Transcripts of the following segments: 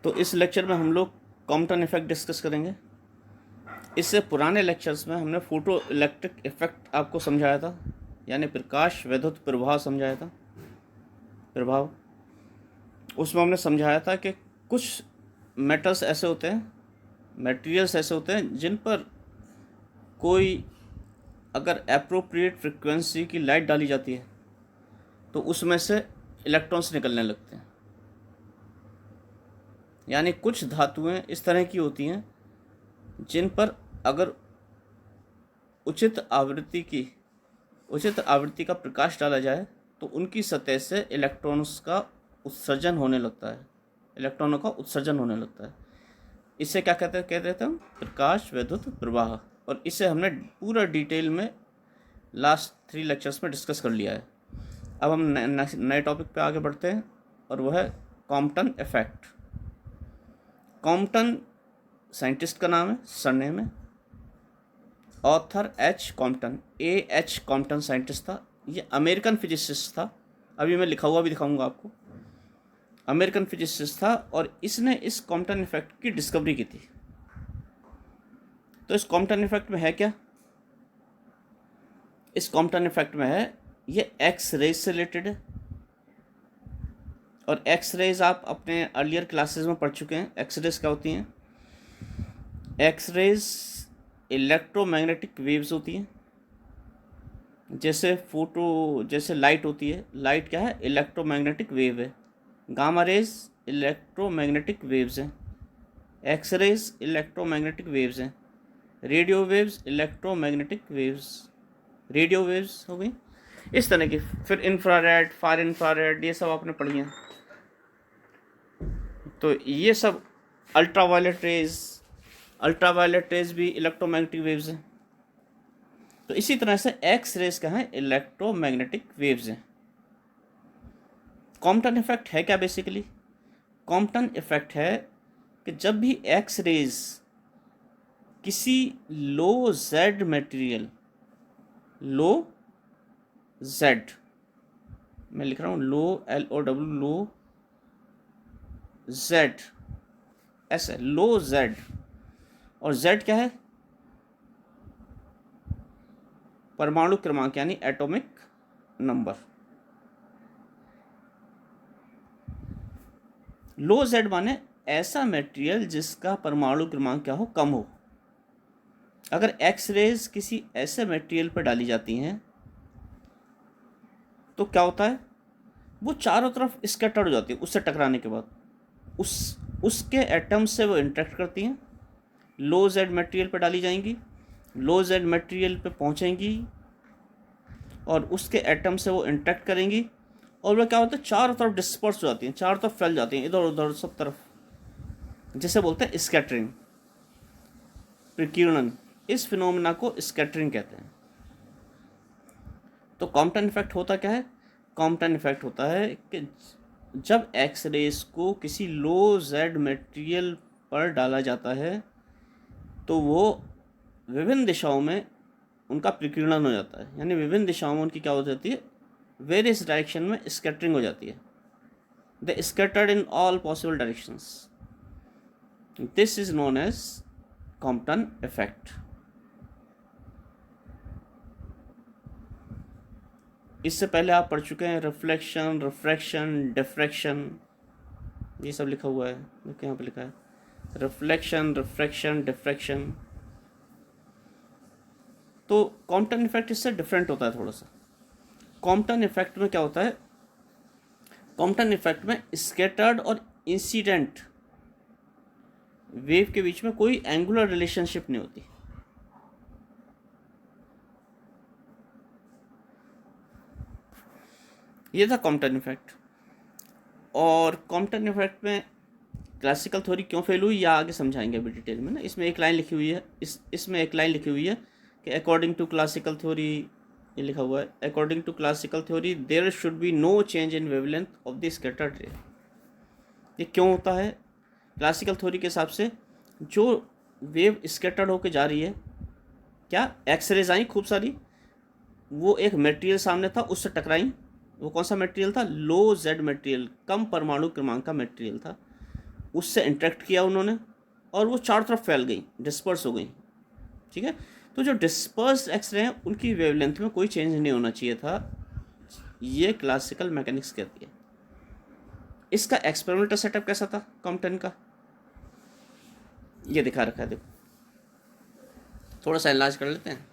तो इस लेक्चर में हम लोग कॉम्पटन इफेक्ट डिस्कस करेंगे। इससे पुराने लेक्चर्स में हमने फोटो इलेक्ट्रिक इफेक्ट आपको समझाया था, यानी प्रकाश विद्युत प्रभाव समझाया था। प्रभाव उसमें हमने समझाया था कि कुछ मेटल्स ऐसे होते हैं, मटेरियल्स ऐसे होते हैं जिन पर कोई अगर एप्रोप्रिएट फ्रिक्वेंसी की लाइट डाली जाती है तो उसमें से इलेक्ट्रॉन्स निकलने लगते हैं। यानी कुछ धातुएं इस तरह की होती हैं जिन पर अगर उचित आवृत्ति का प्रकाश डाला जाए तो उनकी सतह से इलेक्ट्रॉनों का उत्सर्जन होने लगता है। इसे क्या कहते थे हम? प्रकाश विद्युत प्रवाह। और इसे हमने पूरा डिटेल में लास्ट 3 लेक्चर्स में डिस्कस कर लिया है। अब हम नए टॉपिक पे आगे बढ़ते हैं और वह है कॉम्पटन इफेक्ट। कॉम्पटन साइंटिस्ट का नाम है, सरनेम है। Author H Compton, H Compton scientist था। ये अमेरिकन फिजिसिस्ट था। अभी मैं लिखा हुआ भी दिखाऊंगा आपको। अमेरिकन फिजिसिस्ट था और इसने इस कॉम्पटन इफेक्ट की डिस्कवरी की थी। तो इस कॉम्पटन इफेक्ट में है क्या? इस कॉम्पटन इफेक्ट में है ये एक्स रेज से रिलेटेड है। और एक्स रेज आप अपने अर्लियर क्लासेस में पढ़ चुके हैं। एक्स रेज क्या होती हैं? एक्स रेज इलेक्ट्रोमैग्नेटिक वेव्स होती हैं। जैसे लाइट होती है। लाइट क्या है? इलेक्ट्रोमैग्नेटिक वेव है। गामा रेज इलेक्ट्रोमैग्नेटिक वेव्स हैं। एक्स रेज इलेक्ट्रोमैग्नेटिक वेव्स हैं। Radio waves electromagnetic waves, radio waves हो गई इस तरह की। फिर इंफ्रारेड, फार इंफ्रारेड, ये सब आपने पढ़ी हैं। तो ये सब अल्ट्रावायलेट रेज भी इलेक्ट्रोमैग्नेटिक वेव्स हैं। तो इसी तरह से एक्स रेज क्या है? इलेक्ट्रोमैग्नेटिक वेव्स हैं। कॉम्पटन इफेक्ट है क्या? बेसिकली कॉम्पटन इफेक्ट है कि जब भी एक्स रेज किसी लो जेड मटेरियल, लो जेड, मैं लिख रहा हूँ लो LOW, लो जेड, ऐसे लो जेड। और जेड क्या है? परमाणु क्रमांक, यानी एटॉमिक नंबर। लो जेड माने ऐसा मटेरियल जिसका परमाणु क्रमांक क्या हो? कम हो। अगर एक्स रेज किसी ऐसे मटेरियल पर डाली जाती हैं तो क्या होता है? वो चारों तरफ स्कैटर हो जाती है। उससे टकराने के बाद उसके एटम से वो इंटरेक्ट करती हैं। लो जेड मटेरियल पर डाली जाएंगी, लो जेड मटेरियल पे पहुंचेंगी और उसके एटम से वो इंटरेक्ट करेंगी। और वह क्या होता है? चारों तरफ डिस्पर्स हो जाती हैं, चारों तरफ फैल जाती हैं, इधर उधर सब तरफ। जिसे बोलते हैं स्कैटरिंग, प्रकीर्णन। इस फिनोमेना को स्कैटरिंग कहते हैं। तो कॉम्पटन इफेक्ट होता क्या है? कॉम्पटन इफेक्ट होता है कि जब एक्स रेज को किसी लो जेड मटेरियल पर डाला जाता है तो वो विभिन्न दिशाओं में उनका प्रकीर्णन हो जाता है। यानी विभिन्न दिशाओं में उनकी क्या हो जाती है? वेरियस डायरेक्शन में स्कैटरिंग हो जाती है। They scattered in all possible directions. This is known as Compton effect. इससे पहले आप पढ़ चुके हैं रिफ्लेक्शन, रिफ्रैक्शन, डिफ्रैक्शन, ये सब लिखा हुआ है। देखिए यहाँ पे लिखा है रिफ्लेक्शन, रिफ्रैक्शन, डिफ्रैक्शन। तो कॉम्पटन इफेक्ट इससे डिफरेंट होता है थोड़ा सा। कॉम्पटन इफेक्ट में क्या होता है? कॉम्पटन इफेक्ट में स्कैटर्ड और इंसिडेंट वेव के बीच में कोई एंगुलर रिलेशनशिप नहीं होती। ये था कॉम्पटन इफेक्ट। और कॉम्पटन इफेक्ट में क्लासिकल थ्योरी क्यों फेल हुई या आगे समझाएंगे अभी डिटेल में ना। इसमें एक लाइन लिखी हुई है, इसमें एक लाइन लिखी हुई है कि अकॉर्डिंग टू क्लासिकल थ्योरी, ये लिखा हुआ है, according to classical theory there should be no change in wavelength of the scattered ray. ये क्यों होता है? क्लासिकल थ्योरी के हिसाब से जो वेव स्कैटर्ड होकर जा रही है, क्या एक्स रेज आई खूब सारी, वो एक मटेरियल सामने था, उससे टकराई। वो कौन सा मटेरियल था? लो जेड मटेरियल, कम परमाणु क्रमांक का मटेरियल था। उससे इंटरेक्ट किया उन्होंने और वो चारों तरफ फैल गई, डिस्पर्स हो गई। ठीक है, तो जो डिस्पर्स्ड एक्सरे हैं उनकी वेवलेंथ में कोई चेंज नहीं होना चाहिए था, ये क्लासिकल मैकेनिक्स कहती है। इसका एक्सपेरिमेंटल सेटअप कैसा था कॉम्पटन का, ये दिखा रखा है, देखो थोड़ा सा इलाज कर लेते हैं।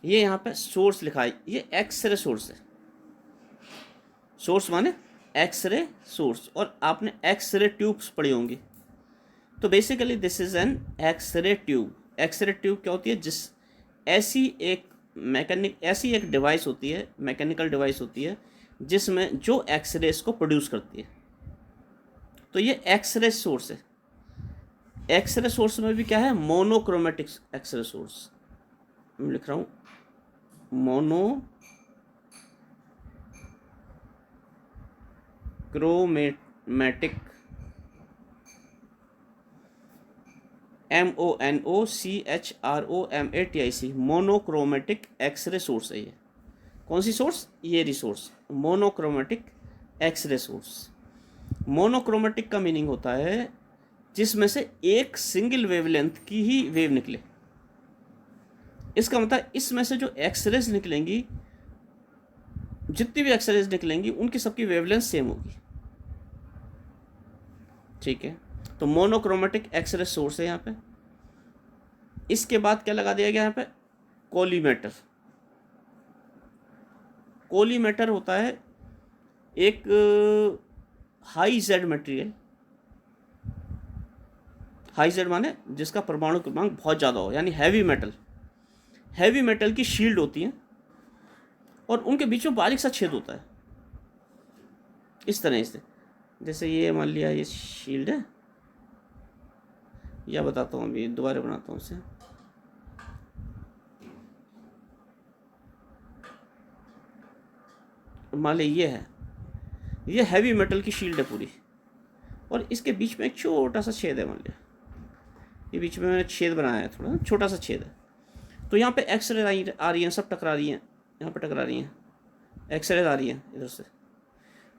ये यहाँ पे सोर्स लिखा है, ये एक्सरे सोर्स है। सोर्स माने एक्सरे सोर्स, और आपने एक्सरे ट्यूब्स पढ़ी होंगी। तो basically this is an X ray tube. X ray tube क्या होती है, ऐसी एक डिवाइस होती है, मैकेनिकल डिवाइस होती है जिसमें जो एक्सरेस को प्रोड्यूस करती है। तो ये एक्सरे सोर्स है। एक्सरे सोर्स में भी क्या है, मोनोक्रोमेटिक एक्सरे सोर्स। मैं लिख रहा हूँ monochromatic, MONOCHROMATIC, monochromatic X ray source है ये। कौन सी सोर्स, ये resource, monochromatic X ray source. Monochromatic का मीनिंग होता है जिसमें से एक सिंगल वेवलेंथ की ही वेव निकले। इसका मतलब इसमें से जो एक्सरेज निकलेंगी, जितनी भी एक्सरेज निकलेंगी उनकी सबकी वेवलेंथ सेम होगी। ठीक है, तो मोनोक्रोमेटिक एक्सरे सोर्स है यहाँ पे। इसके बाद क्या लगा दिया गया यहाँ पे, कोलीमेटर। कोलीमेटर होता है एक high Z material, high Z माने जिसका परमाणु क्रमांक बहुत ज़्यादा हो, यानी हैवी मेटल। हैवी मेटल की शील्ड होती है और उनके बीच में बारीक सा छेद होता है इस तरह से। जैसे ये मान लिया ये शील्ड है, या बताता हूँ अभी, दोबारा बनाता हूँ इसे। मान ली ये है, ये हैवी मेटल की शील्ड है पूरी, और इसके बीच में एक छोटा सा छेद है। मान लिया ये बीच में मैंने छेद बनाया है, थोड़ा छोटा सा छेद है। तो यहाँ पे एक्सरे आ रही हैं, सब टकरा रही हैं, यहाँ पे टकरा रही हैं, एक्सरेज आ रही हैं इधर से।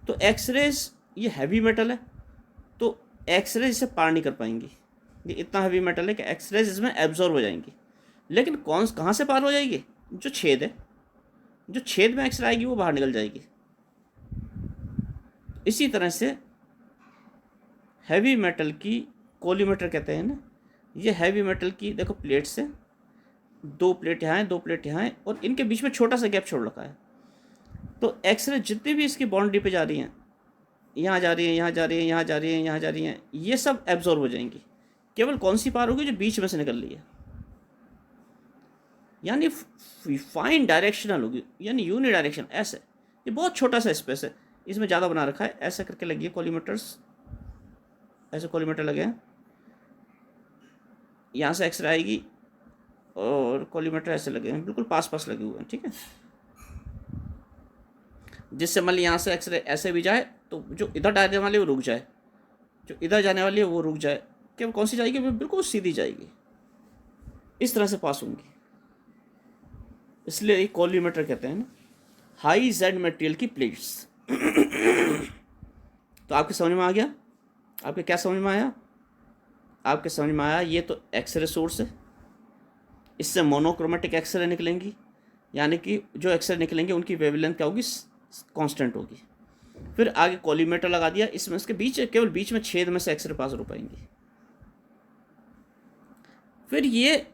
तो एक्सरेज, ये हैवी मेटल है तो एक्सरेज इसे पार नहीं कर पाएंगी। ये इतना हैवी मेटल है कि एक्सरेज इसमें एब्जॉर्ब हो जाएंगी। लेकिन कहाँ से पार हो जाएगी, जो छेद है, जो छेद में एक्सरे आएगी वो बाहर निकल जाएगी। इसी तरह से हैवी मेटल की, कोलीमेटर कहते हैं ना, ये हैवी मेटल की देखो प्लेट से, 2 प्लेट यहाँ है, 2 प्लेट यहाँ है, और इनके बीच में छोटा सा गैप छोड़ रखा है। तो एक्सरे जितनी भी इसकी बाउंड्री पे जा रही हैं, यहाँ जा रही हैं, यहाँ जा रही हैं, यहाँ जा रही हैं, यहाँ जा रही हैं, ये सब एब्जॉर्ब हो जाएंगी। केवल कौन सी पार होगी, जो बीच में से निकल रही है, यानी फाइन डायरेक्शनल होगी, यानी यूनि डायरेक्शन। ऐसे ये बहुत छोटा सा स्पेस है, इसमें ज़्यादा बना रखा है, ऐसे करके लगी है कोलीमीटर्स, ऐसे कोलीमीटर लगे हैं। यहाँ से एक्सरे आएगी और कोलीमीटर ऐसे लगे हैं, बिल्कुल पास पास लगे हुए हैं। ठीक है, जिससे मान ली यहाँ से एक्सरे ऐसे भी जाए तो जो इधर जाने वाली वो रुक जाए, जो इधर जाने वाली है वो रुक जाए। केवल कौन सी जाएगी, बिल्कुल सीधी जाएगी, इस तरह से पास होंगी। इसलिए एक कोलीमीटर कहते हैं ना, हाई जेड मटेरियल की प्लेट्स। तो आपके समझ में आ गया, आपके क्या समझ में आया, आपके समझ में आया ये तो एक्सरे सोर्स है, इससे मोनोक्रोमेटिक एक्सरे निकलेंगी, यानी कि जो एक्सरे निकलेंगे उनकी वेवलेंथ क्या होगी, कांस्टेंट होगी। फिर आगे कोलीमेटर लगा दिया, इसमें इसके बीच, केवल बीच में छेद में से एक्सरे पास हो पाएंगी। फिर ये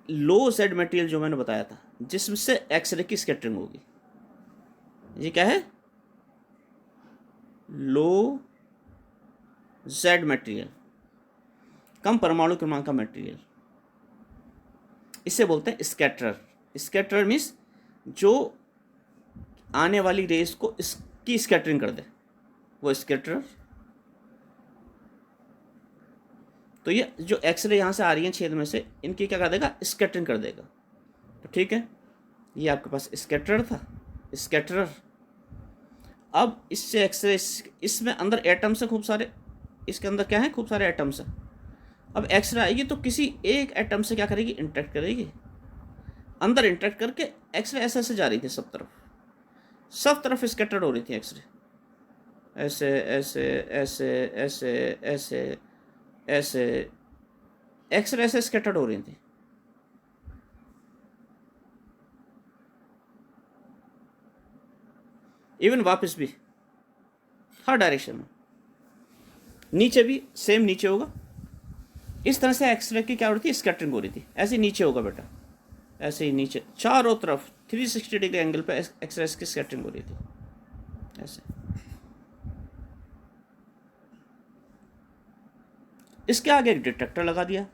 लो जेड मटेरियल जो मैंने बताया था, जिसमें से एक्सरे की स्कैटरिंग होगी, ये क्या है, लो जेड मटेरियल, कम परमाणु क्रमांक का मटेरियल, इसे बोलते हैं स्कैटरर। स्कैटरर मीन्स जो आने वाली रेस को इसकी स्कैटरिंग कर दे, वो स्कैटरर। तो ये जो एक्सरे यहाँ से आ रही हैं छेद में से, इनकी क्या कर देगा, स्कैटरिंग कर देगा। तो ठीक है, ये आपके पास स्कैटरर था, स्कैटरर। अब इससे एक्सरे, इसमें अंदर एटम्स है खूब सारे, इसके अंदर क्या है, खूब सारे एटम्स हैं। अब एक्सरे आएगी तो किसी एक एटम से क्या करेगी, इंटरेक्ट करेगी। अंदर इंटरेक्ट करके एक्सरे ऐसे ऐसे जा रही थी सब तरफ स्कैटर्ड हो रही थी एक्सरे, ऐसे ऐसे ऐसे ऐसे ऐसे ऐसे एक्सरे ऐसे स्कैटर्ड हो रही थी। इवन वापस भी हर डायरेक्शन में, नीचे भी सेम नीचे होगा। इस तरह से एक्सरे की क्या हो रही थी, स्कैटरिंग हो रही थी। ऐसे ही नीचे होगा बेटा, ऐसे ही नीचे चारों तरफ 360 डिग्री एंगल पे एक्सरे की स्कैटरिंग हो रही थी ऐसे। इसके आगे एक डिटेक्टर लगा दिया,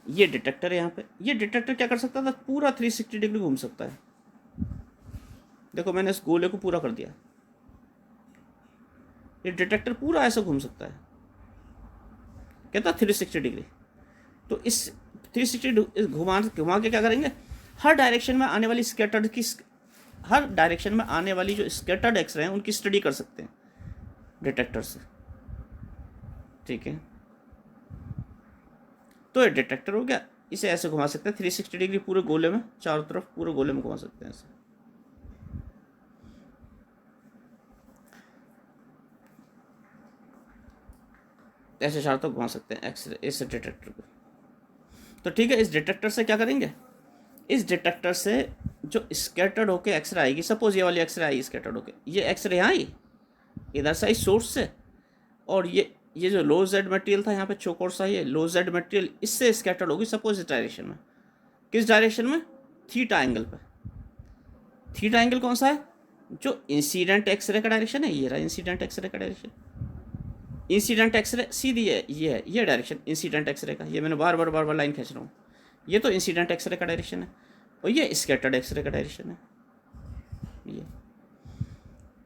ये डिटेक्टर है यहाँ पे। ये डिटेक्टर क्या कर सकता था, पूरा 360 डिग्री घूम सकता है। देखो मैंने इस गोले को पूरा कर दिया, ये डिटेक्टर पूरा ऐसा घूम सकता है, कहता 360 डिग्री। तो इस 360 घुमा के क्या करेंगे, हर डायरेक्शन में आने वाली स्कैटर्ड की, हर डायरेक्शन में आने वाली जो स्कैटर्ड एक्सरे हैं उनकी स्टडी कर सकते हैं डिटेक्टर से, ठीक है। तो ये डिटेक्टर हो गया, इसे ऐसे घुमा सकते हैं 360 डिग्री पूरे गोले में, चारों तरफ पूरे गोले में घुमा सकते हैं ऐसे। ऐसे चारों तरफ घुमा सकते हैं एक्सरे इस डिटेक्टर को। तो ठीक है, इस डिटेक्टर से क्या करेंगे, इस डिटेक्टर से जो स्कैटर्ड होके एक्सरे आएगी, सपोज ये वाली एक्सरे आई स्कैटर्ड होके, ये एक्सरे यहाँ आई इधर से आई सोर्स से, और ये जो लो जेड मटेरियल था यहाँ पे चौकोर सा, ये लो जेड मटेरियल इससे स्कैटर्ड होगी सपोज इस डायरेक्शन में। किस डायरेक्शन में, थीटा एंगल पे। थीटा एंगल कौन सा है, जो इंसिडेंट एक्सरे का डायरेक्शन है, ये रहा इंसिडेंट एक्सरे का डायरेक्शन। इंसिडेंट एक्सरे सीधी है, ये डायरेक्शन इंसिडेंट एक्सरे का, ये मैंने बार बार लाइन खींच रहा हूँ। ये तो इंसिडेंट एक्सरे का डायरेक्शन है, और ये स्कैटर्ड एक्सरे का डायरेक्शन है ये।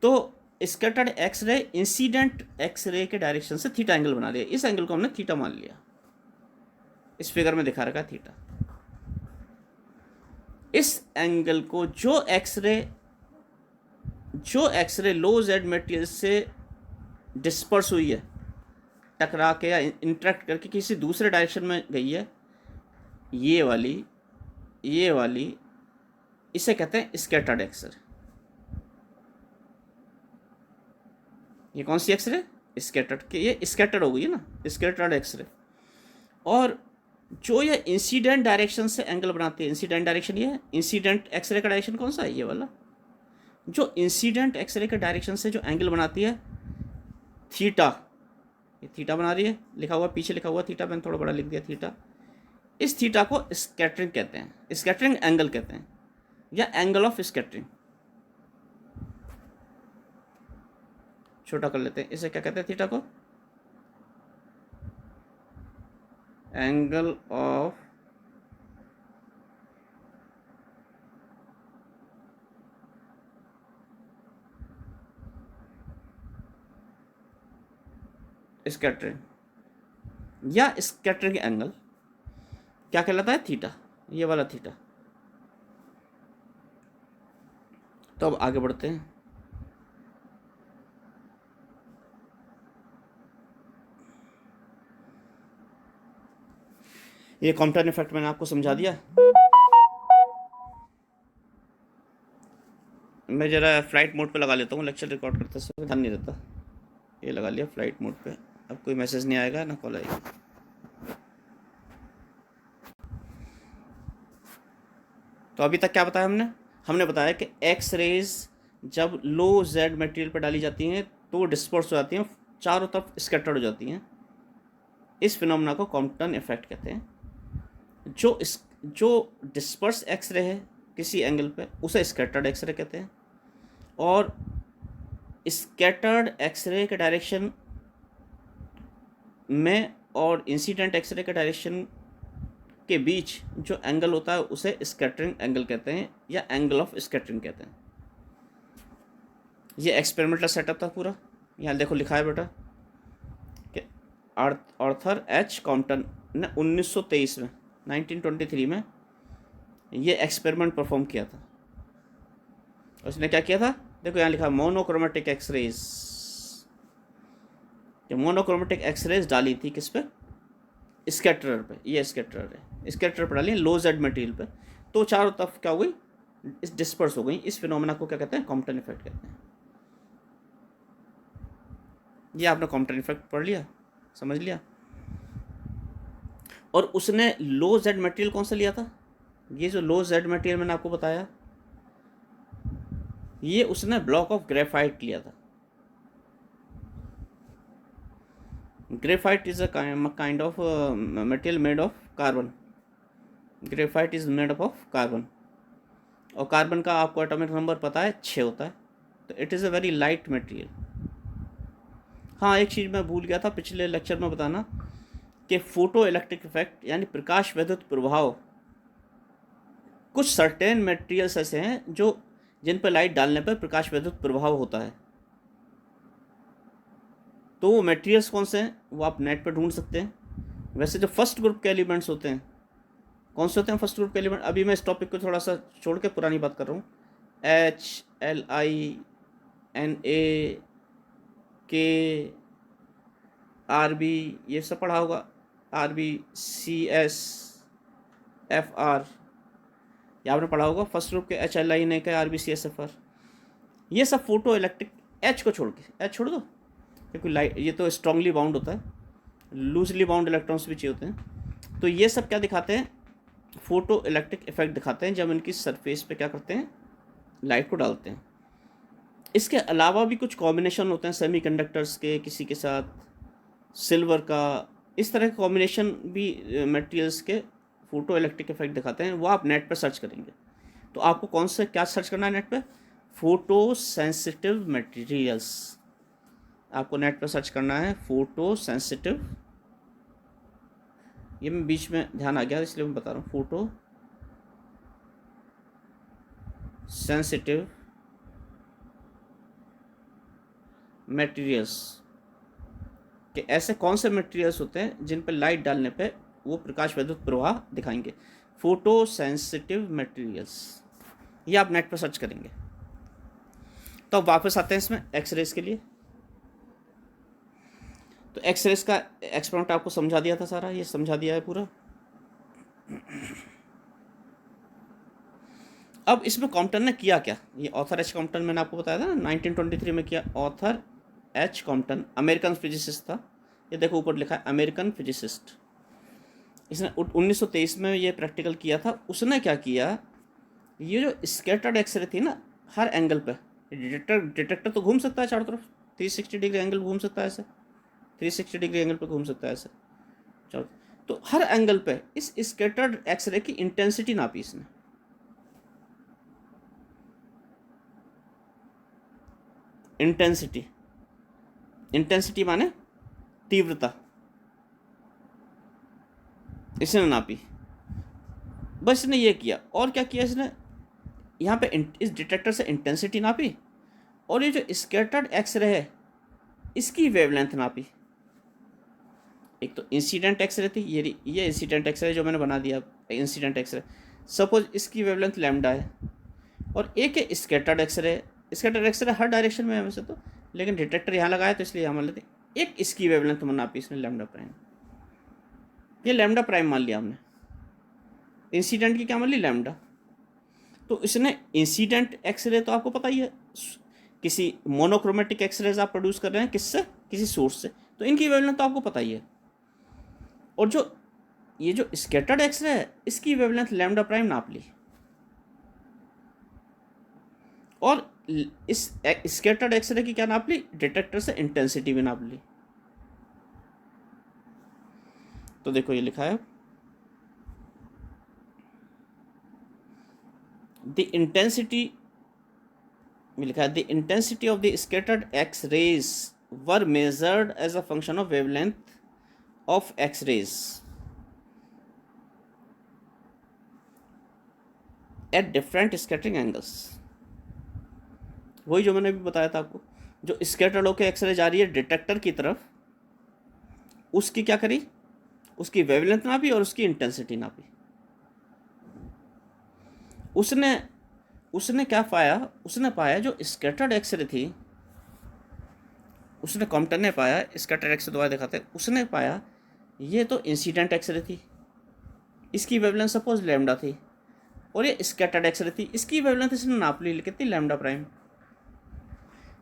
तो स्कैटर्ड एक्सरे इंसिडेंट एक्सरे के डायरेक्शन से थीटा एंगल बना लिया, इस एंगल को हमने थीटा मान लिया, इस फिगर में दिखा रखा थीटा। इस एंगल को जो एक्सरे लो जेड मटेरियल से डिस्पर्स हुई है, टकरा के या इंटरेक्ट करके किसी दूसरे डायरेक्शन में गई है, ये वाली इसे कहते हैं स्कैटर्ड एक्सरे। ये कौन सी एक्सरे, स्कैटर्ड के, ये स्कैटर्ड हो गई है ना, स्कैटर्ड एक्सरे। और जो ये इंसिडेंट डायरेक्शन से एंगल बनाती है, इंसिडेंट डायरेक्शन ये है, इंसिडेंट एक्सरे का डायरेक्शन कौन सा है, ये वाला। जो इंसिडेंट एक्सरे के डायरेक्शन से जो एंगल बनाती है थीटा, ये थीटा बना रही है, लिखा हुआ पीछे लिखा हुआ थीटा, मैंने थोड़ा बड़ा लिख दिया थीटा। इस थीटा को स्कैटरिंग कहते हैं, स्कैटरिंग एंगल कहते हैं, या एंगल ऑफ स्कैटरिंग। छोटा कर लेते हैं, इसे क्या कहते हैं, थीटा को एंगल ऑफ स्कैटरिंग या स्कैटरिंग एंगल क्या कहलाता है, थीटा, ये वाला थीटा। तो अब आगे बढ़ते हैं। ये कॉम्पटन इफेक्ट मैंने आपको समझा दिया। मैं ज़रा फ्लाइट मोड पे लगा लेता हूँ, लेक्चर रिकॉर्ड करते समय ध्यान नहीं रहता। ये लगा लिया फ्लाइट मोड पे, अब कोई मैसेज नहीं आएगा ना कॉल आएगी। तो अभी तक क्या बताया हमने बताया कि एक्स रेज जब लो जेड मटेरियल पर डाली जाती हैं तो डिस्पर्स हो जाती हैं, चारों तरफ स्कैटर्ड हो जाती हैं। इस फिनोमेना को कॉम्पटन इफेक्ट कहते हैं। जो डिस्पर्स एक्सरे है किसी एंगल पे, उसे स्कैटर्ड एक्सरे कहते हैं। और स्कैटर्ड एक्सरे के डायरेक्शन में और इंसिडेंट एक्सरे के डायरेक्शन के बीच जो एंगल होता है उसे स्कैटरिंग एंगल कहते हैं, या एंगल ऑफ स्कैटरिंग कहते हैं। ये एक्सपेरिमेंटल सेटअप था पूरा, यहाँ देखो लिखा है बेटा कि आर्थर एच कॉम्पटन ने 1923 में 1923 में ये एक्सपेरिमेंट परफॉर्म किया था। उसने क्या किया था, देखो यहाँ लिखा मोनोक्रोमेटिक एक्सरेज। जो मोनोक्रोमेटिक एक्सरेज डाली थी किस पे, स्कैटरर पे, ये स्कैटरर है, स्कैटरर पर डाली लो जेड मटेरियल पे, तो चारों तरफ क्या हो गई, इस डिस्पर्स हो गई। इस फिनोमेना को क्या कहते हैं, कॉम्पटन इफेक्ट कहते हैं। ये आपने कॉम्पटन इफेक्ट पढ़ लिया, समझ लिया। और उसने लो जेड मटेरियल कौन सा लिया था, ये जो लो जेड मटेरियल मैंने आपको बताया, ये उसने ब्लॉक ऑफ ग्रेफाइट लिया था। Graphite is a kind of material made of carbon. Graphite is made up of carbon, और कार्बन का आपको एटॉमिक नंबर पता है 6 होता है, तो it is a very light material. हाँ, एक चीज़ मैं भूल गया था पिछले लेक्चर में बताना, कि फोटो इलेक्ट्रिक इफेक्ट यानी प्रकाश विद्युत प्रभाव, कुछ सर्टेन मटेरियल्स ऐसे हैं जो जिन पर लाइट डालने पर प्रकाश विद्युत प्रभाव होता है। तो वो मटेरियल्स कौन से हैं वो आप नेट पर ढूंढ सकते हैं। वैसे जो फर्स्ट ग्रुप के एलिमेंट्स होते हैं, कौन से होते हैं फर्स्ट ग्रुप के एलिमेंट, अभी मैं इस टॉपिक को थोड़ा सा छोड़ के पुरानी बात कर रहा हूँ। HLI NA K RB, ये सब पढ़ा होगा। RBCSFR, ये आपने पढ़ा होगा फर्स्ट ग्रुप के HLI NA K RBCSFR। ये सब फोटो इलेक्ट्रिक, H को छोड़ के, H छोड़ दो क्योंकि लाइट, ये तो स्ट्रांगली बाउंड होता है, लूजली बाउंड इलेक्ट्रॉन्स भी चाहिए होते हैं। तो ये सब क्या दिखाते हैं, फोटो इलेक्ट्रिक इफेक्ट दिखाते हैं जब इनकी सरफेस पे क्या करते हैं, लाइट को डालते हैं। इसके अलावा भी कुछ कॉम्बिनेशन होते हैं सेमीकंडक्टर्स के किसी के साथ, सिल्वर का, इस तरह के कॉम्बिनेशन भी मटेरियल्स के फोटो इलेक्ट्रिक इफेक्ट दिखाते हैं। वो आप नेट पर सर्च करेंगे तो आपको कौन से क्या सर्च करना है नेट पे, फोटो सेंसिटिव मटेरियल्स। आपको नेट पर सर्च करना है फोटो सेंसिटिव, ये मैं बीच में ध्यान आ गया इसलिए मैं बता रहा हूँ, फोटो सेंसिटिव मटेरियल्स कि ऐसे कौन से मटेरियल्स होते हैं जिन पर लाइट डालने पे वो प्रकाश विद्युत प्रवाह दिखाएंगे। फोटो सेंसिटिव मटेरियल्स, ये आप नेट पर सर्च करेंगे। तो अब वापस आते हैं इसमें एक्सरेज के लिए। तो एक्सरेज का एक्सपेरिमेंट आपको समझा दिया था सारा, ये समझा दिया है पूरा। अब इसमें कॉम्पटन ने किया क्या, ये ऑथर एच कॉम्पटन मैंने आपको बताया था ना 1923 में किया। Author H Compton American physicist था, ये देखो ऊपर लिखा है अमेरिकन फिजिसिस्ट। इसने 1923 में ये प्रैक्टिकल किया था। उसने क्या किया, ये जो स्कैटर्ड एक्सरे थी ना हर एंगल पे, डिटेक्टर तो घूम सकता है चारों तरफ, 360 डिग्री एंगल घूम सकता है ऐसे, 360 डिग्री एंगल पे घूम सकता है ऐसे चारों, तो हर एंगल पे इस स्कैटर्ड एक्सरे की इंटेंसिटी नापी इसने। इंटेंसिटी माने तीव्रता, इसने नापी। बस इसने ये किया, और क्या किया इसने, यहाँ पे इस डिटेक्टर से इंटेंसिटी नापी, और ये जो स्कैटर्ड एक्सरे है इसकी वेवलेंथ नापी। एक तो इंसिडेंट एक्सरे थी, ये इंसिडेंट एक्सरे जो मैंने बना दिया इंसिडेंट एक्सरे, सपोज इसकी वेवलेंथ लैम्डा है, और एक है स्कैटर्ड एक्सरे। स्कैटर्ड एक्सरे हर डायरेक्शन में है वैसे तो, लेकिन डिटेक्टर यहाँ लगाया तो इसलिए यहाँ मान लेते हैं। एक इसकी वेवलेंथ नापी इसने लैम्डा प्राइम, ये लैम्डा प्राइम मान लिया हमने, इंसिडेंट की क्या मान ली लैम्डा। तो इसने इंसिडेंट एक्सरे तो आपको पता ही है, किसी मोनोक्रोमेटिक एक्सरेज आप प्रोड्यूस कर रहे हैं किससे, किसी सोर्स से, तो इनकी वेवलेंथ तो आपको पता ही है। और जो ये जो स्कैटर्ड एक्सरे है इसकी वेवलेंथ लैम्डा प्राइम नाप ली, और इस स्कैटर्ड एक्सरे की क्या नाप ली, डिटेक्टर से इंटेंसिटी भी नाप ली। तो देखो ये लिखा है, द इंटेंसिटी लिखा है, the intensity of the scattered X rays were measured as a function of wavelength of X rays at different scattering angles. वही जो मैंने अभी बताया था आपको, जो स्कैटर्ड होकर एक्सरे जा रही है डिटेक्टर की तरफ, उसकी क्या करी, उसकी वेवलेंथ नापी और उसकी इंटेंसिटी नापी। उसने क्या पाया, उसने पाया जो स्कैटर्ड एक्सरे थी, उसने कॉम्पटन ने पाया, स्कैटर्ड एक्सरे दोबारा दिखाते, उसने पाया ये तो इंसिडेंट एक्सरे थी, इसकी वेवलेंथ सपोज लैम्डा थी, और ये स्कैटर्ड एक्सरे थी, इसकी वेवलेंथ इसने नाप ली कितनी, लैम्डा प्राइम।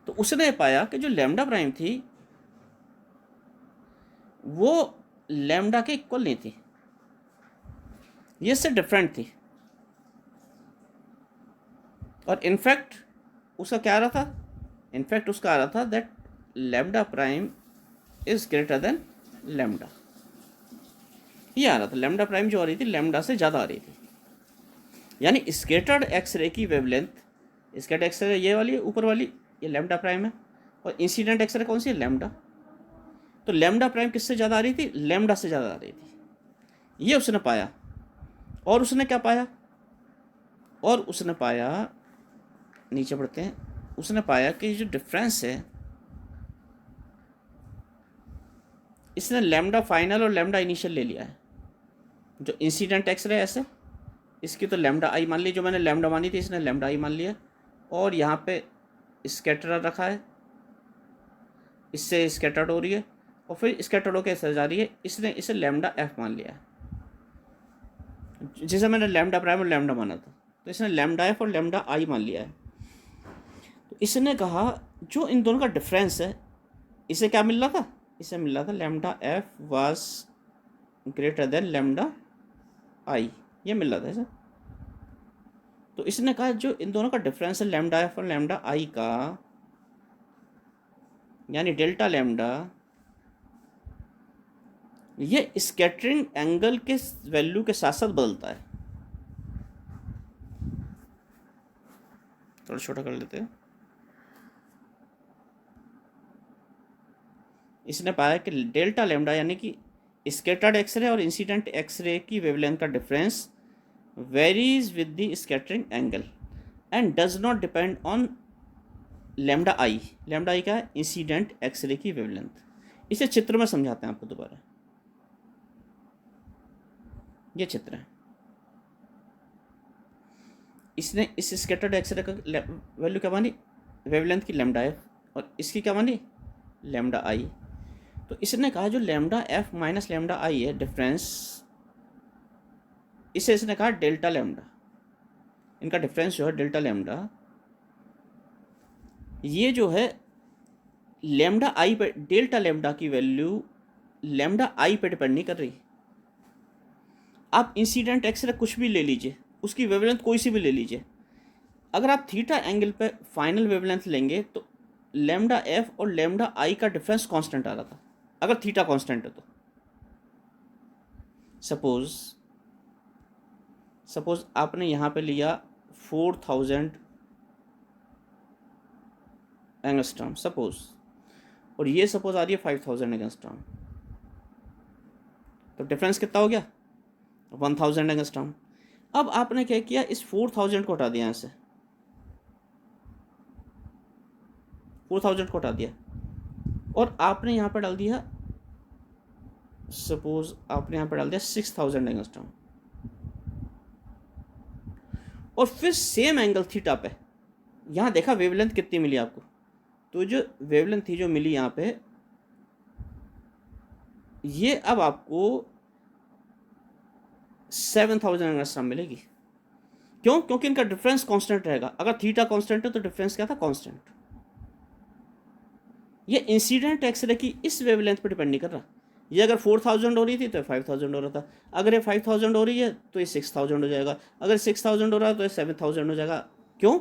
तो उसने पाया कि जो लैम्डा प्राइम थी वो लैम्डा के इक्वल नहीं थी, ये इससे डिफरेंट थी। और इनफैक्ट उसका क्या आ रहा था, इनफैक्ट उसका आ रहा था that lambda prime is greater than lambda, ये आ रहा था। लैम्डा प्राइम जो आ रही थी लैम्डा से ज़्यादा आ रही थी। यानी स्कैटर्ड एक्सरे की वेवलेंथ, स्कैटर्ड एक्सरे ये वाली है ऊपर वाली, ये लैम्डा प्राइम है, और इंसिडेंट एक्सरे कौन सी है, लैम्डा। तो लैम्डा प्राइम किससे ज़्यादा आ रही थी, लैम्डा से ज़्यादा आ रही थी, ये उसने पाया। और उसने क्या पाया, और उसने पाया, नीचे पढ़ते हैं, उसने पाया कि जो डिफरेंस है, इसने लैम्डा फाइनल और लैम्डा इनिशियल ले लिया है। जो इंसिडेंट एक्सरे है ऐसे, इसकी तो लैम्डा आई मान ली, जो मैंने लैम्डा मानी थी इसने लैम्डा आई मान लिया, और यहाँ पे स्कैटरर रखा है, इससे स्कैटर्ड हो रही है, और फिर स्कैटर्ड होकर ऐसे जा रही है, इसने इसे लैम्डा एफ मान लिया है, जिसे मैंने लैम्डा प्राइम और लैम्डा माना था, तो इसने लैम्डा एफ और लैम्डा आई मान लिया है। तो इसने कहा जो इन दोनों का डिफरेंस है, इसे क्या मिल रहा था, इसे मिल रहा था lambda f was greater than lambda i, ये मिल रहा था इसे। तो इसने कहा जो इन दोनों का डिफरेंस है लैम्डा एफ और लैम्डा आई का, यानी डेल्टा लैम्डा, ये स्कैटरिंग एंगल के वैल्यू के साथ साथ बदलता है। थोड़ा छोटा कर लेते हैं। इसने पाया कि डेल्टा लैम्डा यानी कि स्कैटर्ड एक्सरे और इंसिडेंट एक्सरे की वेवलेंथ का difference varies with the scattering angle and does not depend on lambda i. Lambda i क्या है, इंसिडेंट एक्सरे की वेवलेंथ। इसे चित्र में समझाते हैं आपको दोबारा, ये चित्र है। इसने इस स्कैटर्ड एक्सरे का वैल्यू क्या मानी, वेवलेंथ की लैम्डा एफ, और इसकी क्या मानी, लैम्डा आई। तो इसने कहा जो लैम्डा एफ माइनस लैम्डा आई है डिफरेंस, इसे इसने कहा डेल्टा लैम्डा, इनका डिफरेंस जो है डेल्टा लैम्डा, ये जो है लैम्डा आई पे, डेल्टा लैम्डा की वैल्यू लैम्डा आई पे डिपेंड नहीं कर रही। आप इंसिडेंट एक्सरे कुछ भी ले लीजिए, उसकी वेवलेंथ कोई सी भी ले लीजिए, अगर आप थीटा एंगल पे फाइनल वेवलेंथ लेंगे तो लैम्डा एफ और लैम्डा आई का डिफरेंस कांस्टेंट आ रहा था, अगर थीटा कांस्टेंट है तो। सपोज आपने यहाँ पे लिया 4000 एंगस्ट्रॉम सपोज, और ये सपोज आ रही है 5000 एंगस्ट्रॉम, तो डिफरेंस कितना हो गया, 1000 एंगस्ट्रॉम। अब आपने क्या किया, इस 4000 को हटा दिया, यहाँ से 4000 को हटा दिया, और आपने यहाँ पर डाल दिया, सपोज आपने यहाँ पर डाल दिया 6000 एंगस्ट्रॉम, और फिर सेम एंगल थीटा पे यहाँ देखा वेवलेंथ कितनी मिली आपको। तो जो वेवलेंथ थी जो मिली यहाँ पे, ये अब आपको 7000 एंगस्ट्रॉम मिलेगी। क्यों, क्योंकि इनका डिफरेंस कांस्टेंट रहेगा। अगर थीटा कांस्टेंट है तो डिफरेंस क्या था, कांस्टेंट। ये इंसिडेंट एक्सरे की इस वेवलेंथ पर डिपेंड नहीं कर रहा। ये अगर 4000 हो रही थी तो 5000 हो रहा था, अगर ये 5000 हो रही है तो ये 6000 हो जाएगा, अगर 6000 हो रहा है तो ये 7000 हो जाएगा। क्यों,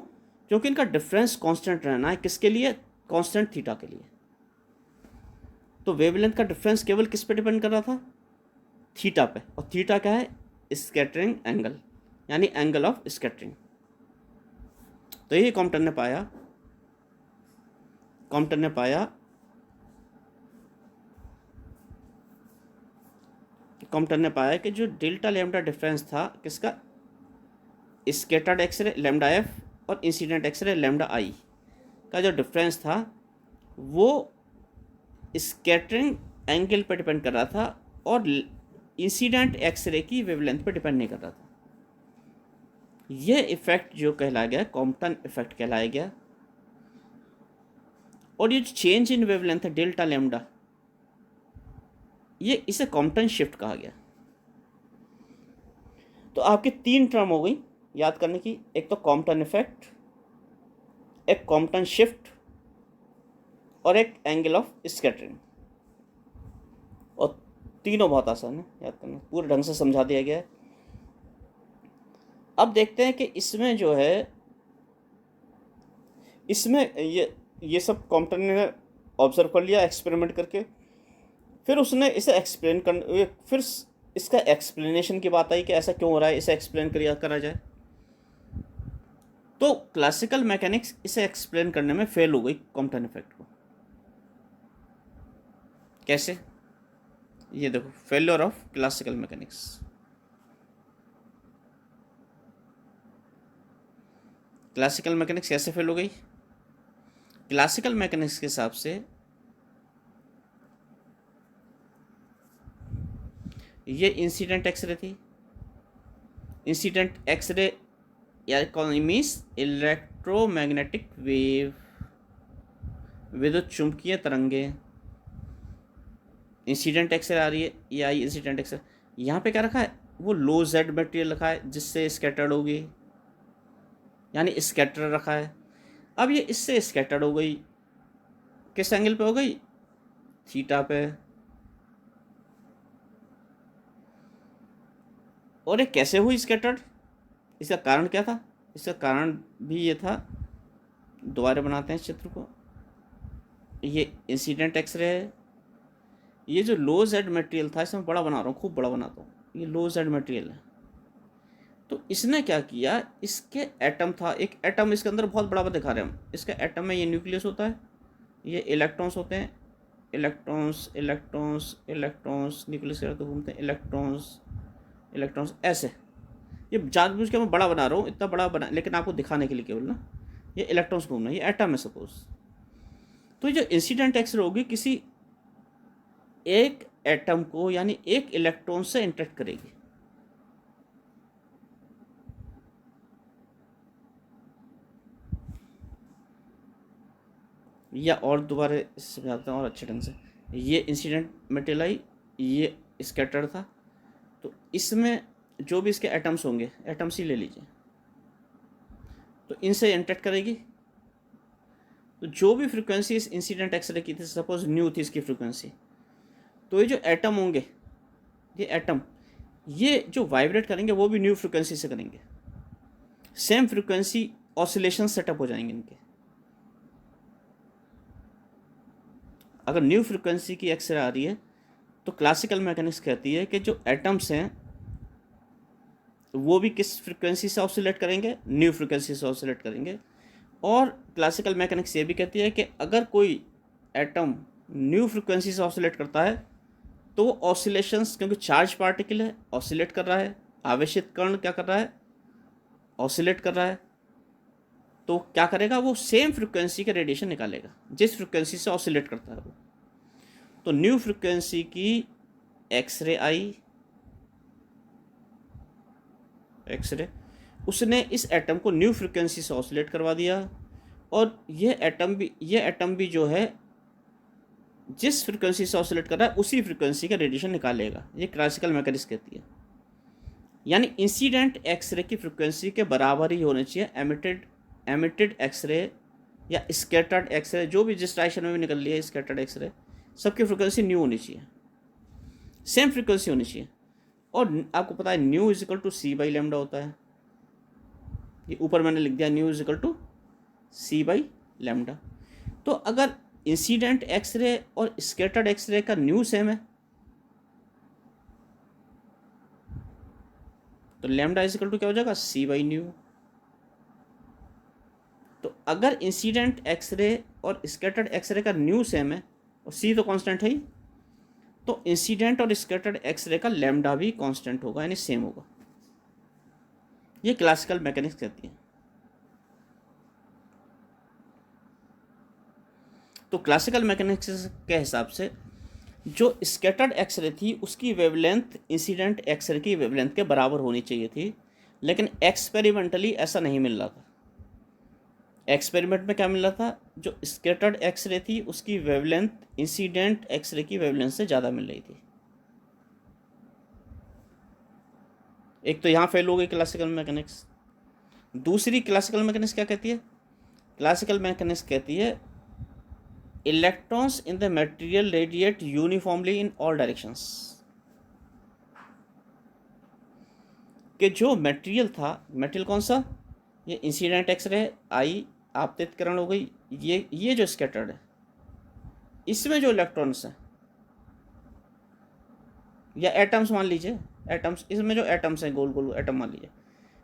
क्योंकि इनका डिफरेंस कांस्टेंट रहना है, किसके लिए, कांस्टेंट थीटा के लिए। तो वेवलेंथ का डिफरेंस केवल किस पे डिपेंड कर रहा था, थीटा पे, और थीटा क्या है, स्कैटरिंग एंगल, यानी एंगल ऑफ स्कैटरिंग। तो यही कॉम्पटन ने पाया, कॉम्पटन ने पाया कि जो डेल्टा लैम्डा डिफरेंस था किसका, स्कैटर्ड एक्सरे लैम्डा एफ और इंसिडेंट एक्सरे लैम्डा आई का जो डिफरेंस था वो स्कैटरिंग एंगल पर डिपेंड कर रहा था, और इंसिडेंट एक्सरे की वेवलेंथ पर डिपेंड नहीं कर रहा था। यह इफेक्ट जो कहलाया गया कॉम्पटन इफेक्ट कहलाया गया। और ये जो चेंज इन वेवलेंथ है डेल्टा लैम्डा, ये इसे कॉम्पटन शिफ्ट कहा गया। तो आपके 3 टर्म हो गई, याद करने की, एक तो कॉम्पटन इफेक्ट, एक कॉम्पटन शिफ्ट और एक एंगल ऑफ स्कैटरिंग। और तीनों बहुत आसान है याद करना, पूरे ढंग से समझा दिया गया है। अब देखते हैं कि इसमें जो है, इसमें ये सब कॉम्पटन ने ऑब्जर्व कर लिया एक्सपेरिमेंट करके, फिर उसने इसे एक्सप्लेन कर, फिर इसका एक्सप्लेनेशन की बात आई कि ऐसा क्यों हो रहा है, इसे एक्सप्लेन करा जाए। तो क्लासिकल मैकेनिक्स इसे एक्सप्लेन करने में फेल हो गई कॉम्पटन इफेक्ट को। कैसे? ये देखो, failure of classical mechanics. Classical mechanics कैसे फेल हो गई? क्लासिकल मैकेनिक्स के हिसाब से ये इंसिडेंट एक्सरे थी। इंसिडेंट एक्सरे या मीन्स इलेक्ट्रोमैग्नेटिक वेव, विद्युत चुंबकीय तरंगे। इंसिडेंट एक्सरे आ रही है, ये आई इंसिडेंट एक्सरे। यहाँ पे क्या रखा है? वो लो जेड मटेरियल रखा है जिससे स्कैटर्ड होगी, यानी स्कैटर रखा है। अब ये इससे स्कैटर्ड हो गई, किस एंगल पे हो गई? थीटा पे। और ये कैसे हुई स्कैटर्ड? इसका कारण क्या था? इसका कारण भी ये था, दोबारा बनाते हैं इस चित्र को। ये इंसिडेंट एक्सरे है, ये जो लो जेड मटेरियल था, इसमें बड़ा बना रहा हूँ, खूब बड़ा बनाता हूँ, ये लो जेड मटेरियल है। तो इसने क्या किया, इसके एटम था, एक एटम इसके अंदर बहुत बड़ा दिखा रहे हैं हम। इसके एटम में ये न्यूक्लियस होता है, ये इलेक्ट्रॉन्स होते हैं, इलेक्ट्रॉन्स इलेक्ट्रॉन्स इलेक्ट्रॉन्स, न्यूक्लियस तो घूमते हैं, इलेक्ट्रॉन्स इलेक्ट्रॉन्स, ऐसे। ये जानबूझ के मैं बड़ा बना रहा हूँ, इतना बड़ा बना, लेकिन आपको दिखाने के लिए केवल ना। ये इलेक्ट्रॉन्स घूमना, ये एटम है सपोज। तो ये जो इंसिडेंट एक्सरे होगी, किसी एक एटम को यानी एक इलेक्ट्रॉन से इंटरेक्ट करेगी। या और दोबारा समझाता हूँ और अच्छे ढंग से। ये इंसिडेंट मटेरियल आई, ये स्कैटर था, तो इसमें जो भी इसके एटम्स होंगे, एटम्स ही ले लीजिए, तो इनसे इंटरेक्ट करेगी। तो जो भी फ्रीक्वेंसी इस इंसिडेंट एक्सरे की थी, सपोज न्यू थी इसकी फ्रीक्वेंसी, तो ये जो एटम होंगे, ये एटम, ये जो वाइब्रेट करेंगे वो भी न्यू फ्रीक्वेंसी से करेंगे। सेम फ्रीक्वेंसी ऑसिलेशन सेटअप हो जाएंगे इनके। अगर न्यू फ्रीक्वेंसी की एक्सरे आ रही है, तो क्लासिकल मैकेनिक्स कहती है कि जो एटम्स हैं वो भी किस फ्रीक्वेंसी से ऑसिलेट करेंगे? न्यू फ्रीक्वेंसी से ऑसिलेट करेंगे। और क्लासिकल मैकेनिक्स ये भी कहती है कि अगर कोई एटम न्यू फ्रीक्वेंसी से ऑसिलेट करता है, तो वो ऑसिलेशंस, क्योंकि चार्ज पार्टिकल है, ऑसिलेट कर रहा है, आवेशित कण क्या कर रहा है? ऑसिलेट कर रहा है। तो क्या करेगा? वो सेम फ्रीक्वेंसी के रेडिएशन निकालेगा जिस फ्रीक्वेंसी से ऑसिलेट करता है वो। तो न्यू फ्रीक्वेंसी की एक्सरे आई, एक्सरे, उसने इस एटम को न्यू फ्रीक्वेंसी से ऑसिलेट करवा दिया। और ये एटम भी जो है, जिस फ्रीक्वेंसी से ऑसिलेट कर रहा है उसी फ्रीक्वेंसी का रेडिएशन निकालेगा। ये क्लासिकल मैकेनिक्स कहती है। यानी इंसिडेंट एक्सरे की फ्रीक्वेंसी के बराबर ही होने चाहिए एमिटेड एक्सरे या स्कैटर्ड एक्सरे, जो भी जिस डायरेक्शन में भी निकल लिया स्कैटर्ड एक्सरे, सबकी फ्रीक्वेंसी न्यू होनी चाहिए, सेम फ्रीक्वेंसी होनी चाहिए। और आपको पता है nu is equal to c by lambda होता है। ये ऊपर मैंने लिख दिया, nu is equal to c by lambda. तो अगर इंसिडेंट एक्सरे और स्कैटर्ड एक्सरे का न्यू सेम है, तो लेमडा इज इक्वल टू क्या हो जाएगा? C by nu. तो अगर इंसिडेंट एक्सरे और स्कैटर्ड एक्सरे का न्यू सेम है, और सी तो कांस्टेंट है ही, तो इंसिडेंट और स्कैटर्ड एक्सरे का लेमडा भी कांस्टेंट होगा, यानी सेम होगा। ये क्लासिकल मैकेनिक्स कहती है। तो क्लासिकल मैकेनिक्स के हिसाब से जो स्कैटर्ड एक्सरे थी उसकी वेवलेंथ इंसिडेंट एक्सरे की वेवलेंथ के बराबर होनी चाहिए थी, लेकिन एक्सपेरिमेंटली ऐसा नहीं मिल रहा था। एक्सपेरिमेंट में क्या मिल रहा था? जो स्कैटर्ड एक्सरे थी उसकी वेवलेंथ इंसिडेंट एक्सरे की वेवलेंथ से ज़्यादा मिल रही थी। एक तो यहाँ फेल हो गई क्लासिकल मैकेनिक्स। दूसरी क्लासिकल मैकेनिक्स क्या कहती है? क्लासिकल मैकेनिक्स कहती है electrons in the material radiate uniformly in all directions, कि जो मटेरियल था, मटेरियल कौन सा? ये इंसिडेंट एक्सरे आई, आपतित किरण हो गई, ये जो स्कैटर्ड है, इसमें जो इलेक्ट्रॉन्स हैं या एटम्स मान लीजिए, एटम्स, इसमें जो एटम्स हैं, गोल गोल एटम मान लीजिए,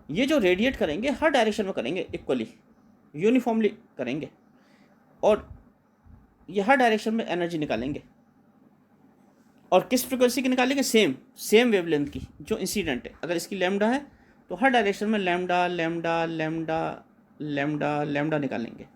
ये जो रेडिएट करेंगे हर डायरेक्शन में करेंगे, इक्वली यूनिफॉर्मली करेंगे, और ये हर डायरेक्शन में एनर्जी निकालेंगे। और किस फ्रिक्वेंसी की निकालेंगे? सेम वेवलेंथ की जो इंसिडेंट है। अगर इसकी लैम्डा है तो हर डायरेक्शन में lambda lambda lambda lambda lambda निकालेंगे।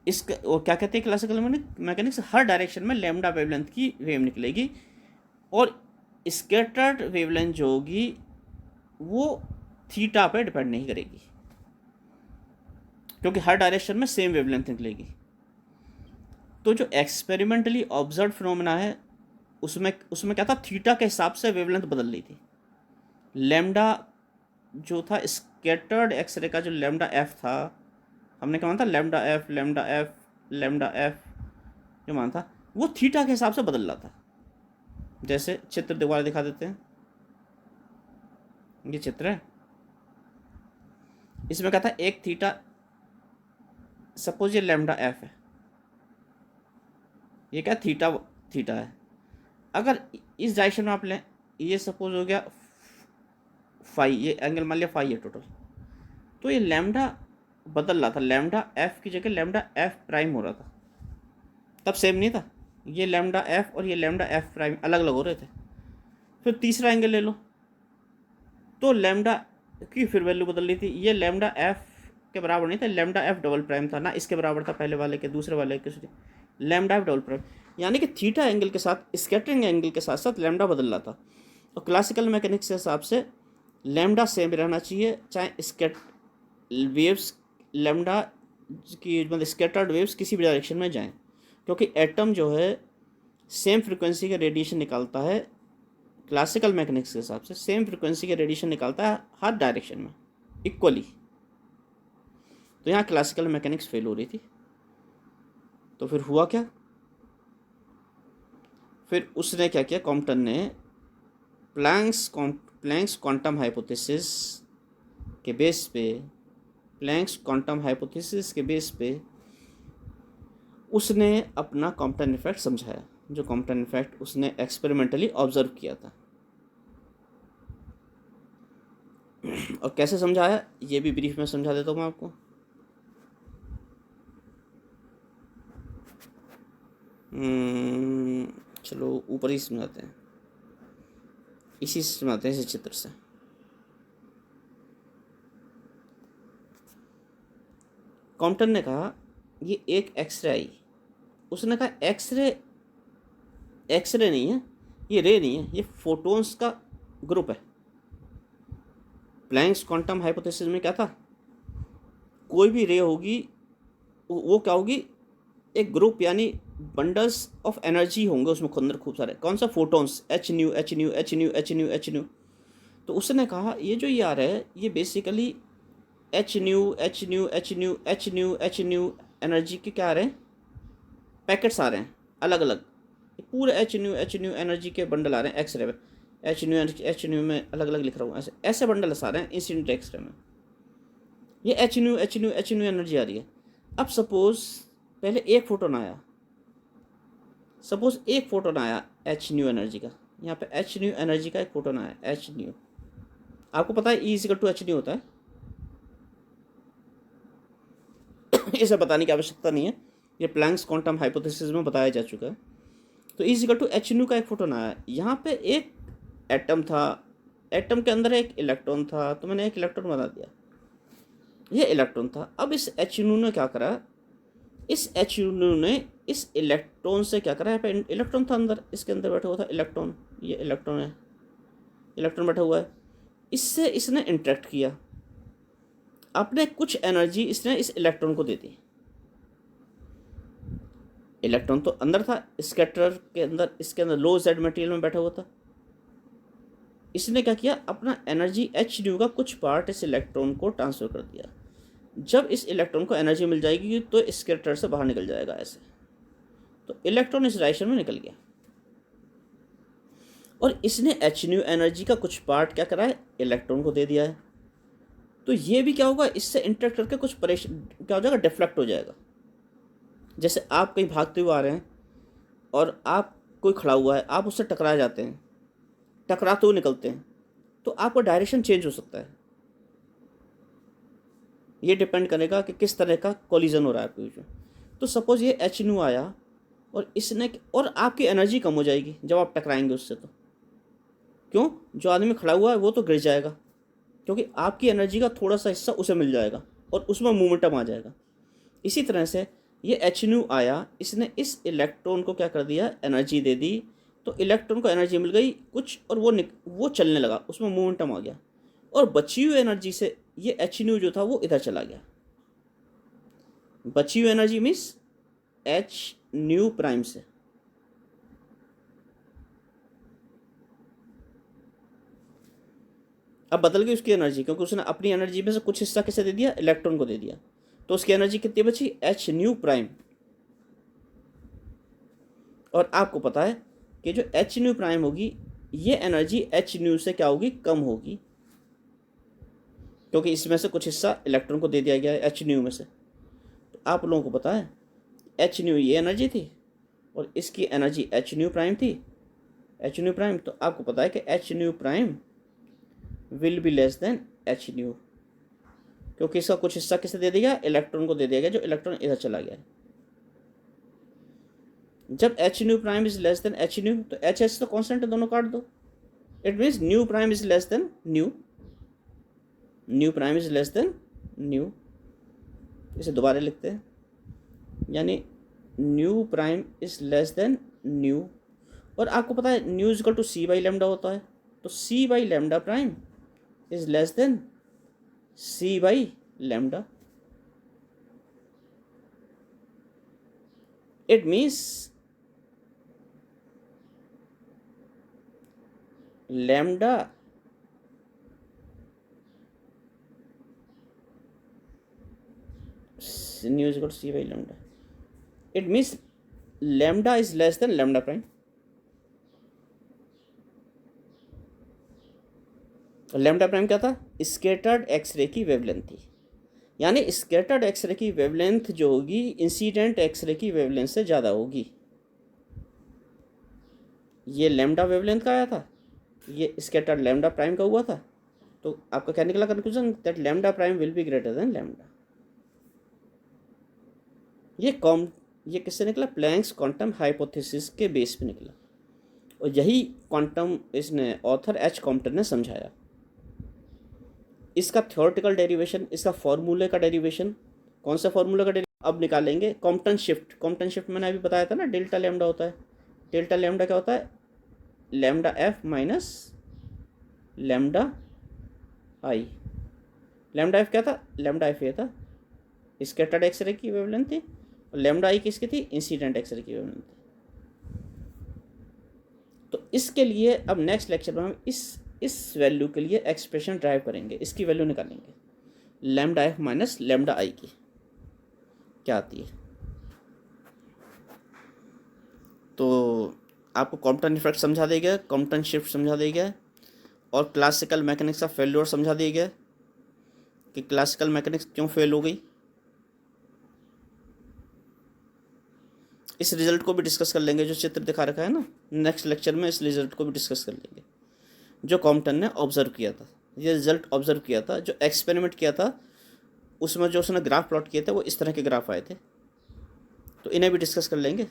इसका वो क्या कहते हैं क्लासिकल मैकेनिक्स, हर डायरेक्शन में लैम्डा वेवलेंथ की वेव निकलेगी, और स्कैटर्ड वेवलेंथ जो होगी वो थीटा पे डिपेंड नहीं करेगी, क्योंकि हर डायरेक्शन में सेम वेवलेंथ निकलेगी। तो जो एक्सपेरिमेंटली ऑब्जर्व फिनोमेना है उसमें क्या था, थीटा के हिसाब से वेवलेंथ बदल रही थी। लैम्डा जो था स्कैटर्ड एक्सरे का, जो लैम्डा एफ था, हमने क्या माना था, lambda F lambda F lambda F जो माना था, वो थीटा के हिसाब से बदल रहा था। जैसे चित्र दोबारा दिखा देते हैं, ये चित्र है, इसमें क्या था, एक थीटा, सपोज ये लैम्डा एफ है, ये क्या थीटा है। अगर इस डायरेक्शन में आप लें, ये सपोज हो गया फाई, ये एंगल मान लिया फाई है टोटल, तो ये लैम्डा बदल रहा था, लैम्डा एफ की जगह लैम्डा एफ प्राइम हो रहा था, तब सेम नहीं था। ये लैम्डा एफ और ये लैम्डा एफ प्राइम अलग अलग हो रहे थे। फिर तीसरा एंगल ले लो, तो लैम्डा की फिर वैल्यू बदल रही थी, ये लैम्डा एफ के बराबर नहीं था, लैम्डा एफ डबल प्राइम था ना, इसके बराबर था पहले वाले के, दूसरे वाले के, लैम्डा एफ डबल प्राइम, यानी कि थीटा एंगल के साथ स्कैटरिंग एंगल के साथ साथ लैम्डा बदल रहा था। और क्लासिकल मैकेनिक्स के हिसाब से लैम्डा सेम रहना चाहिए, चाहे वेव्स लैम्डा की मतलब स्कैटर्ड वेव्स किसी भी डायरेक्शन में जाएं, क्योंकि एटम जो है सेम फ्रिक्वेंसी का रेडिएशन निकालता है। क्लासिकल मैकेनिक्स के हिसाब से सेम फ्रिक्वेंसी का रेडिएशन निकालता है हर डायरेक्शन में इक्वली। तो यहाँ क्लासिकल मैकेनिक्स फेल हो रही थी। तो फिर हुआ क्या, फिर उसने क्या किया, कॉम्पटन ने प्लैंक्स क्वांटम हाइपोथेसिस के बेस पे, प्लैंक्स क्वांटम हाइपोथेसिस के बेस पे उसने अपना कॉम्पटन इफेक्ट समझाया, जो कॉम्पटन इफेक्ट उसने एक्सपेरिमेंटली ऑब्जर्व किया था। और कैसे समझाया ये भी ब्रीफ में समझा देता हूँ मैं आपको। चलो ऊपर ही समझाते हैं, इसी से समझाते हैं, इसी चित्र से। कॉम्पटन ने कहा ये एक एक्सरे आई, उसने कहा एक्सरे नहीं है, ये रे नहीं है, ये फोटोन्स का ग्रुप है। प्लैंक्स क्वांटम हाइपोथेसिस में क्या था, कोई भी रे होगी वो क्या होगी, एक ग्रुप, यानी बंडल्स ऑफ एनर्जी होंगे उसमें अंदर खूब सारे, कौन सा, photons, H new H new H new H new H nu. तो उसने कहा ये जो ये आ रहा है ये basically H new H new H new H new H new energy के क्या आ रहे हैं, पैकेट्स आ रहे हैं अलग अलग, पूरे एच न्यू एनर्जी के बंडल आ रहे हैं एक्सरे में, एच न्यू में अलग अलग लिख रहा हूँ, ऐसे ऐसे बंडल आ रहे हैं इंसिडेंट एक्सरे में, ये एच न्यू एनर्जी आ रही है। अब सपोज पहले एक फोटोन आया, सपोज एक फोटोन आया एच न्यू एनर्जी का, यहाँ पे एच न्यू एनर्जी का एक फोटोन आया एच न्यू, आपको पता है E=2 एच न्यू होता है इसे बताने की आवश्यकता नहीं है, ये प्लैंक्स क्वांटम हाइपोथेसिस में बताया जा चुका है। तो E=2 एच न्यू का एक फोटोन आया, यहाँ पे एक एटम था, एटम के अंदर एक इलेक्ट्रॉन था, तो मैंने एक इलेक्ट्रॉन बना दिया, ये इलेक्ट्रॉन था। अब इस एच न्यू ने क्या करा, इस एच न्यू ने इस इलेक्ट्रॉन से क्या करा, यहाँ पे इलेक्ट्रॉन था अंदर, इसके अंदर बैठा हुआ था इलेक्ट्रॉन, ये इलेक्ट्रॉन है, इलेक्ट्रॉन बैठा हुआ है, इससे इसने इंटरेक्ट किया, अपने कुछ एनर्जी इसने इस इलेक्ट्रॉन को दे दी। इलेक्ट्रॉन तो अंदर था स्कैटर के अंदर, इसके अंदर लो जेड मटेरियल में बैठा हुआ था। इसने क्या किया, अपना एनर्जी एच न्यू का कुछ पार्ट इस इलेक्ट्रॉन को ट्रांसफ़र कर दिया। जब इस इलेक्ट्रॉन को एनर्जी मिल जाएगी तो स्कैटर से बाहर निकल जाएगा ऐसे, तो इलेक्ट्रॉन इस डायरेक्शन में निकल गया। और इसने एच न्यू एनर्जी का कुछ पार्ट क्या करा है, इलेक्ट्रॉन को दे दिया है। तो ये भी क्या होगा, इससे इंटरेक्ट करके कुछ परेशान क्या हो जाएगा, डिफ्लेक्ट हो जाएगा। जैसे आप कहीं भागते हुए आ रहे हैं और आप कोई खड़ा हुआ है, आप उससे टकरा जाते हैं, टकराते हुए निकलते हैं, तो आपका डायरेक्शन चेंज हो सकता है। ये डिपेंड करेगा कि किस तरह का कोलिजन हो रहा है आपके बीच में। तो सपोज ये एच न्यू आया और इसने, और आपकी एनर्जी कम हो जाएगी जब आप टकराएंगे उससे। तो क्यों, जो आदमी खड़ा हुआ है वो तो गिर जाएगा, क्योंकि आपकी एनर्जी का थोड़ा सा हिस्सा उसे मिल जाएगा और उसमें मोमेंटम आ जाएगा। इसी तरह से ये एच न्यू आया, इसने इस इलेक्ट्रॉन को क्या कर दिया, एनर्जी दे दी। तो इलेक्ट्रॉन को एनर्जी मिल गई कुछ और वो चलने लगा, उसमें मोमेंटम आ गया। और बची हुई एनर्जी से ये एच न्यू जो था वो इधर चला गया। बची हुई energy means H nu prime से। अब बदल गई उसकी एनर्जी, क्योंकि उसने अपनी एनर्जी में से कुछ हिस्सा किसे दे दिया, इलेक्ट्रॉन को दे दिया। तो उसकी एनर्जी कितनी बची, एच न्यू प्राइम। और आपको पता है कि जो एच न्यू प्राइम होगी, ये एनर्जी एच न्यू से क्या होगी, कम होगी, क्योंकि इसमें से कुछ हिस्सा इलेक्ट्रॉन को दे दिया गया है एच न्यू में से। तो आप लोगों को पता है एच न्यू ये एनर्जी थी और इसकी एनर्जी एच न्यू प्राइम थी, एच न्यू प्राइम। तो आपको पता है कि H nu prime will be less than h new, क्योंकि इसका कुछ हिस्सा किसे दे दिया, इलेक्ट्रॉन को दे दिया गया, जो इलेक्ट्रॉन इधर चला गया। जब h nu prime is less than h nu, तो एच एच तो कॉन्स्टेंट है, दोनों काट दो। It means nu prime is less than nu, nu prime is less than nu. इसे दोबारा लिखते हैं, यानी nu prime is less than nu. और आपको पता है nu is equal to c by lambda होता है, तो c by lambda prime is less than c by lambda. It means lambda nu is equal to c by lambda. It means lambda is less than lambda prime. Lambda prime क्या था, scattered x ray की wavelength थी। यानी scattered x ray की wavelength जो होगी incident x ray की wavelength से ज़्यादा होगी। ये लेमडा वेवलेंथ का आया था, ये स्कैटर्ड लेमडा प्राइम का हुआ था। तो आपका क्या निकला conclusion, that lambda prime will be greater than lambda. ये किससे निकला, प्लैंक्स क्वांटम हाइपोथेसिस के बेस पे निकला। और यही क्वांटम इसने ऑथर एच कॉम्पटन ने समझाया। इसका थ्योरेटिकल डेरिवेशन, इसका फॉर्मूले का डेरिवेशन, कौन सा फॉर्मूला का डेरिवेशन अब निकालेंगे, कॉम्पटन शिफ्ट। कॉम्पटन शिफ्ट मैंने अभी बताया था ना, डेल्टा लेमडा होता है। डेल्टा लेमडा क्या होता है, lambda F minus lambda I. Lambda F क्या था, लेमडा एफ ये था स्कैटर्ड एक्सरे की वेवलेंथ थी, और लेमडा आई किसकी थी, इंसिडेंट एक्सरे की वेवलेंथ थी। तो इसके लिए अब नेक्स्ट लेक्चर में हम इस वैल्यू के लिए एक्सप्रेशन ड्राइव करेंगे, इसकी वैल्यू निकालेंगे, lambda F minus lambda I की क्या आती है। तो आपको कॉम्पटन इफेक्ट समझा दिया गया, कॉम्पटन शिफ्ट समझा दिया गया, और क्लासिकल मैकेनिक्स ऑफ फेल्योर समझा दिया गया कि क्लासिकल मैकेनिक्स क्यों फेल हो गई। इस रिजल्ट को भी डिस्कस कर लेंगे, जो चित्र दिखा रखा है ना, नेक्स्ट लेक्चर में इस रिजल्ट को भी डिस्कस कर लेंगे, जो कॉम्पटन ने ऑब्जर्व किया था। ये रिजल्ट ऑब्जर्व किया था, जो एक्सपेरिमेंट किया था उसमें जो उसने ग्राफ प्लॉट किए थे वो इस तरह के ग्राफ आए थे। तो इन्हें भी डिस्कस कर लेंगे।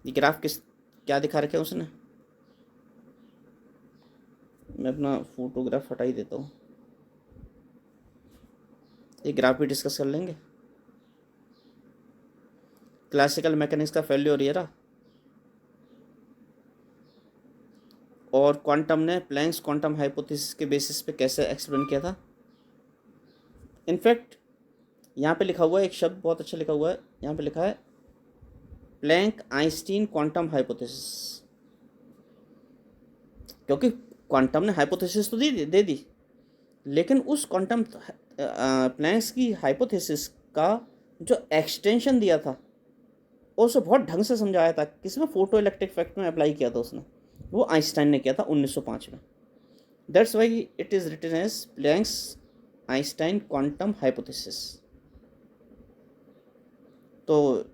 ये ग्राफ क्या दिखा रखे हैं उसने, मैं अपना फोटोग्राफ हटा ही देता हूँ। ये ग्राफ भी डिस्कस कर लेंगे। क्लासिकल मैकेनिक्स का फेल्योर ये रहा, और क्वांटम ने प्लैंक्स क्वांटम हाइपोथेसिस के बेसिस पे कैसे एक्सप्लेन किया था। इनफैक्ट यहाँ पे लिखा हुआ है एक शब्द बहुत अच्छा लिखा हुआ है, यहाँ पे लिखा है प्लैंक आइंस्टीन क्वांटम हाइपोथेसिस, क्योंकि क्वांटम ने हाइपोथेसिस तो दे दी, लेकिन उस क्वांटम प्लैंक्स की हाइपोथेसिस का जो एक्सटेंशन दिया था उसे बहुत ढंग से समझाया था, किसमें, फोटो इलेक्ट्रिक इफेक्ट में अप्लाई किया था उसने, वो आइंस्टाइन ने किया था 1905 में। That's why it is written as Planck's Einstein quantum hypothesis. तो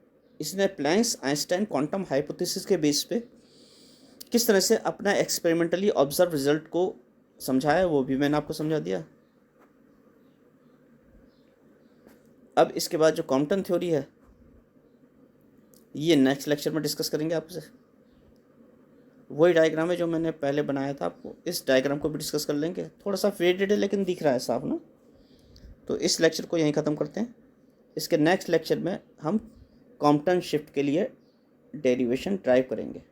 इसने प्लैंक्स आइंस्टाइन क्वांटम हाइपोथेसिस के बेस पे किस तरह से अपना एक्सपेरिमेंटली ऑब्जर्व रिजल्ट को समझाया, वो भी मैंने आपको समझा दिया। अब इसके बाद जो कॉम्पटन थ्योरी है, ये नेक्स्ट लेक्चर में डिस्कस करेंगे आपसे। वही डायग्राम है जो मैंने पहले बनाया था, आपको इस डायग्राम को भी डिस्कस कर लेंगे। थोड़ा सा फेडेड है लेकिन दिख रहा है साफ ना। तो इस लेक्चर को यहीं ख़त्म करते हैं। इसके नेक्स्ट लेक्चर में हम कॉम्पटन शिफ्ट के लिए डेरिवेशन ड्राइव करेंगे।